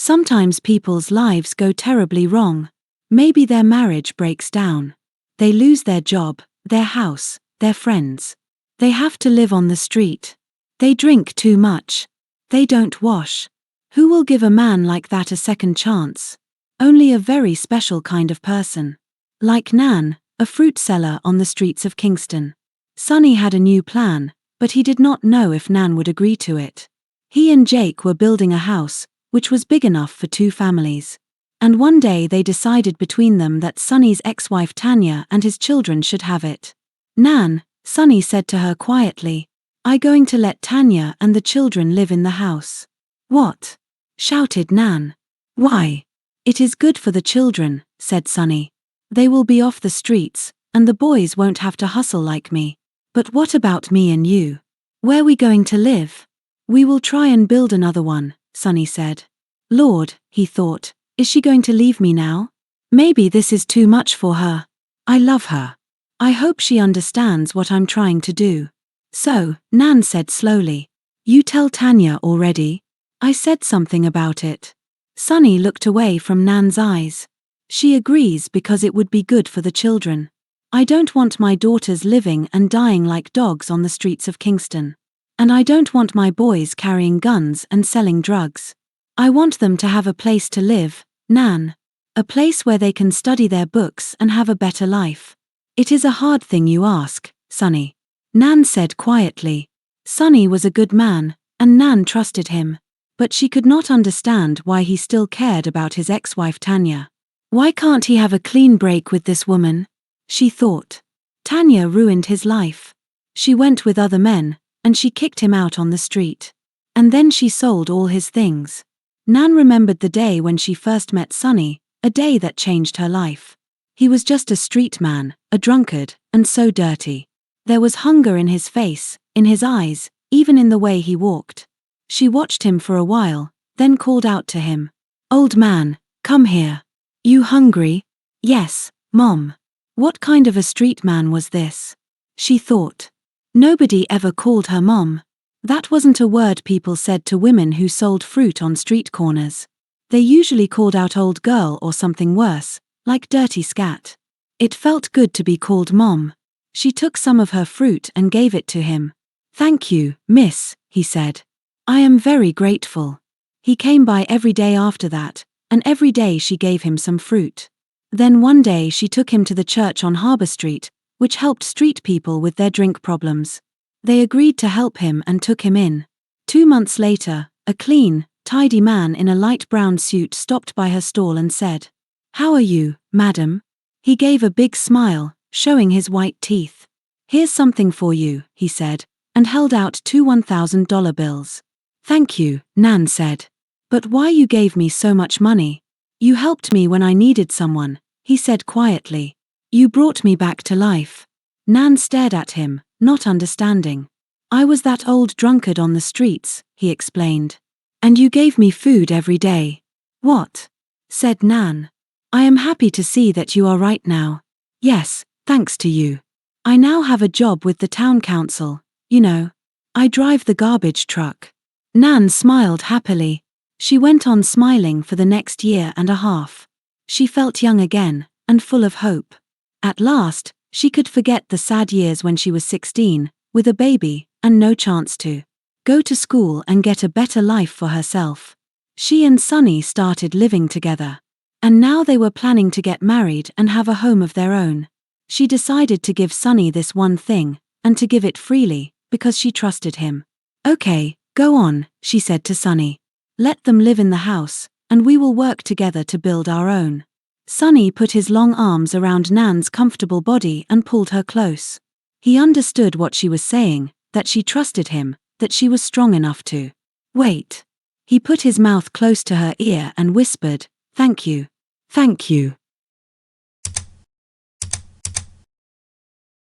Sometimes people's lives go terribly wrong. Maybe their marriage breaks down. They lose their job, their house, their friends. They have to live on the street. They drink too much. They don't wash. Who will give a man like that a second chance? Only a very special kind of person. Like Nan, a fruit seller on the streets of Kingston. Sonny had a new plan, but he did not know if Nan would agree to it. He and Jake were building a house, which was big enough for 2 families. And one day they decided between them that Sonny's ex-wife Tanya and his children should have it. Nan, Sonny said to her quietly, "I'm going to let Tanya and the children live in the house." "What?" shouted Nan. "Why? It is good for the children," said Sonny. "They will be off the streets, and the boys won't have to hustle like me. But what about me and you? Where we going to live?" "We will try and build another one," Sonny said. Lord, he thought, is she going to leave me now? Maybe this is too much for her. I love her. I hope she understands what I'm trying to do. So, Nan said slowly, "You tell Tanya already?" "I said something about it." Sonny looked away from Nan's eyes. "She agrees because it would be good for the children. I don't want my daughters living and dying like dogs on the streets of Kingston. And I don't want my boys carrying guns and selling drugs. I want them to have a place to live, Nan. A place where they can study their books and have a better life." "It is a hard thing you ask, Sonny," Nan said quietly. Sonny was a good man, and Nan trusted him. But she could not understand why he still cared about his ex-wife Tanya. Why can't he have a clean break with this woman? She thought. Tanya ruined his life. She went with other men, and she kicked him out on the street. And then she sold all his things. Nan remembered the day when she first met Sonny, a day that changed her life. He was just a street man, a drunkard, and so dirty. There was hunger in his face, in his eyes, even in the way he walked. She watched him for a while, then called out to him. "Old man, come here. You hungry?" "Yes, Mom." What kind of a street man was this? She thought. Nobody ever called her Mom. That wasn't a word people said to women who sold fruit on street corners. They usually called out old girl or something worse, like dirty scat. It felt good to be called Mom. She took some of her fruit and gave it to him. "Thank you, miss," he said. "I am very grateful." He came by every day after that, and every day she gave him some fruit. Then one day she took him to the church on Harbour Street, which helped street people with their drink problems. They agreed to help him and took him in. 2 months later, a clean, tidy man in a light brown suit stopped by her stall and said, "How are you, madam?" He gave a big smile, showing his white teeth. "Here's something for you," he said, and held out 2 $1,000 bills. "Thank you," Nan said. "But why you gave me so much money?" "You helped me when I needed someone," he said quietly. "You brought me back to life." Nan stared at him, not understanding. "I was that old drunkard on the streets," he explained. "And you gave me food every day." "What?" said Nan. "I am happy to see that you are right now." "Yes, thanks to you. I now have a job with the town council, you know. I drive the garbage truck." Nan smiled happily. She went on smiling for the next year and a half. She felt young again, and full of hope. At last, she could forget the sad years when she was 16, with a baby, and no chance to go to school and get a better life for herself. She and Sonny started living together. And now they were planning to get married and have a home of their own. She decided to give Sonny this one thing, and to give it freely, because she trusted him. "Okay, go on," she said to Sonny. "Let them live in the house, and we will work together to build our own." Sonny put his long arms around Nan's comfortable body and pulled her close. He understood what she was saying, that she trusted him, that she was strong enough to wait. He put his mouth close to her ear and whispered, "Thank you. Thank you."